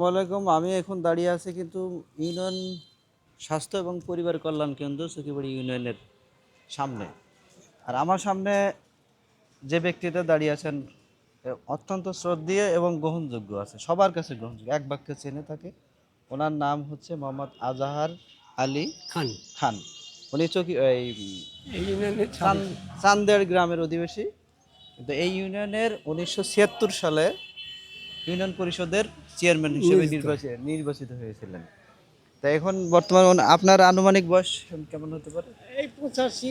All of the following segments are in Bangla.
ওয়ালাইকুম। আমি এখন দাঁড়িয়ে আছি কিন্তু ইউনিয়ন স্বাস্থ্য এবং পরিবার কল্যাণ কেন্দ্র সখীবাড়ি ইউনিয়নের সামনে। আর আমার সামনে যে ব্যক্তিটা দাঁড়িয়ে আছেন অত্যন্ত শ্রদ্ধেয় এবং গ্রহণযোগ্য আছে, সবার কাছে গ্রহণযোগ্য, এক বাক্যে চেনে থাকে। ওনার নাম হচ্ছে মোহাম্মদ আজাহার আলী খান খান। উনি এই ইউনিয়নের চান্দের গ্রামের অধিবাসী, কিন্তু এই ইউনিয়নের 1976 সালে ইউনিয়ন পরিষদের চেয়ারম্যান হিসেবে নির্বাচিত হয়েছিলেন। তা এখন বর্তমান আপনার আনুমানিক বয়স কেমন হতে পারে? এই 85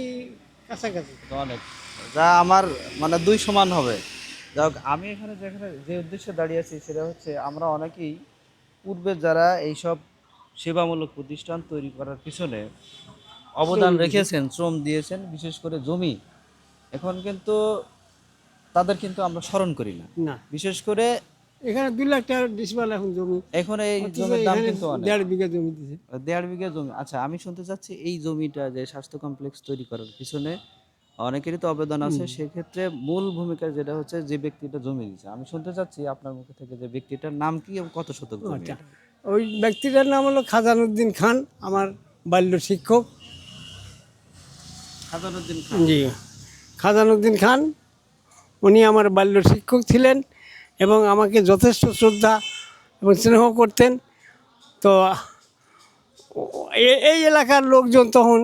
কাছাকাছি। তো অনেক, যা আমার মানে দুই সমান হবে। যাক, আমি এখানে যে উদ্দেশ্যে দাঁড়িয়ে আছি সেটা হচ্ছে আমরা অনেকেই পূর্বে যারা এইসব সেবামূলক প্রতিষ্ঠান তৈরি করার পিছনে অবদান রেখেছেন, শ্রম দিয়েছেন, বিশেষ করে জমি, এখন কিন্তু তাদের কিন্তু আমরা স্মরণ করি না। না, বিশেষ করে এখানে 2 লাখ টাকার ডিসিপাল এখন জমি। এখন এই জমির দাম কিন্তু অনেক। 1.5 বিঘা জমি দিছে। 1.5 বিঘা জমি। আচ্ছা, আমি শুনতে চাচ্ছি এই জমিটা যে স্বাস্থ্য কমপ্লেক্স তৈরি করার পিছনে অনেকেরই তো অবদান আছে। সেক্ষেত্রে মূল ভূমিকা যেটা হচ্ছে যে ব্যক্তিটা জমি দিচ্ছে, আমি শুনতে চাচ্ছি আপনার মুখ থেকে যে ব্যক্তিটার নাম কি এবং কত শতক জমি। আচ্ছা, ওই ব্যক্তিটার নাম হলো খাজানুদ্দিন খান, আমার বাল্য শিক্ষক। খাজানুদ্দিন খান। জি, খাজানুদ্দিন খান উনি আমার বাল্য শিক্ষক ছিলেন এবং আমাকে যথেষ্ট শ্রদ্ধা এবং স্নেহ করতেন। তো এই এলাকার লোকজন তখন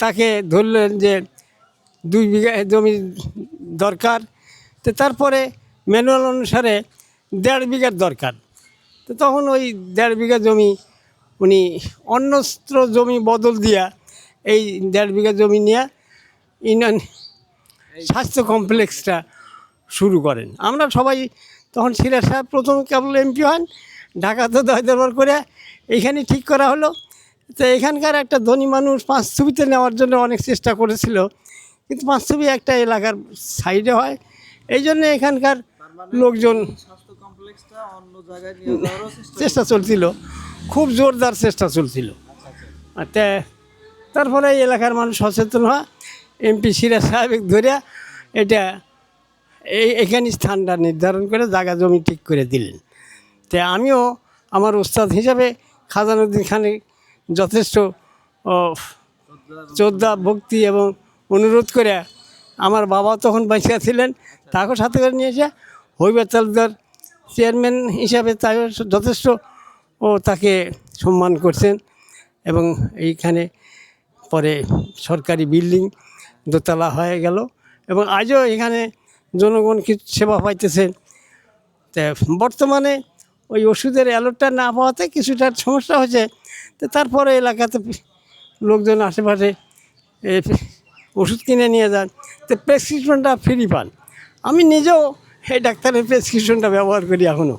তাকে ধরলেন যে 2 বিঘা জমি দরকার। তো তারপরে ম্যানুয়াল অনুসারে 1.5 বিঘার দরকার। তো তখন ওই 1.5 বিঘা জমি উনি অন্যত্র জমি বদল দিয়া এই 1.5 বিঘা জমি নিয়ে ইউনিয়ন স্বাস্থ্য কমপ্লেক্সটা শুরু করেন। আমরা সবাই তখন সিরাজ সাহেব প্রথম কেবল এমপি হন, ঢাকাতে দরবার করে এইখানে ঠিক করা হলো। তো এখানকার একটা ধনী মানুষ পাঁচছবিতে নেওয়ার জন্য অনেক চেষ্টা করেছিল, কিন্তু পাঁচছবি একটা এলাকার সাইডে হয়, এই জন্য এখানকার লোকজন চেষ্টা চলছিল, খুব জোরদার চেষ্টা চলছিল। তারপরে এই এলাকার মানুষ সচেতন হয়, এমপি সিরাজ সাহেব ধরে এটা এখানে স্থানটা নির্ধারণ করে জায়গা জমি ঠিক করে দিলেন। তো আমিও আমার ওস্তাদ হিসাবে খাজানুদ্দিন খানের যথেষ্ট শ্রদ্ধা ভক্তি এবং অনুরোধ করে, আমার বাবা তখন বাইসা ছিলেন, তাকেও সাথে করে নিয়ে এসে হইবে তালুকদার চেয়ারম্যান হিসাবে তাই যথেষ্ট তাকে সম্মান করছেন। এবং এইখানে পরে সরকারি বিল্ডিং দোতলা হয়ে গেল এবং আজও এখানে জনগণ কিছু সেবা পাইতেছেন। তা বর্তমানে ওই ওষুধের অ্যালার্টটা না পাওয়াতে কিছুটা সমস্যা হয়েছে। তো তারপরে এলাকাতে লোকজন আশেপাশে ওষুধ কিনে নিয়ে যান, তো প্রেসক্রিপশনটা ফ্রি পান। আমি নিজেও এই ডাক্তারের প্রেসক্রিপশনটা ব্যবহার করি এখনও।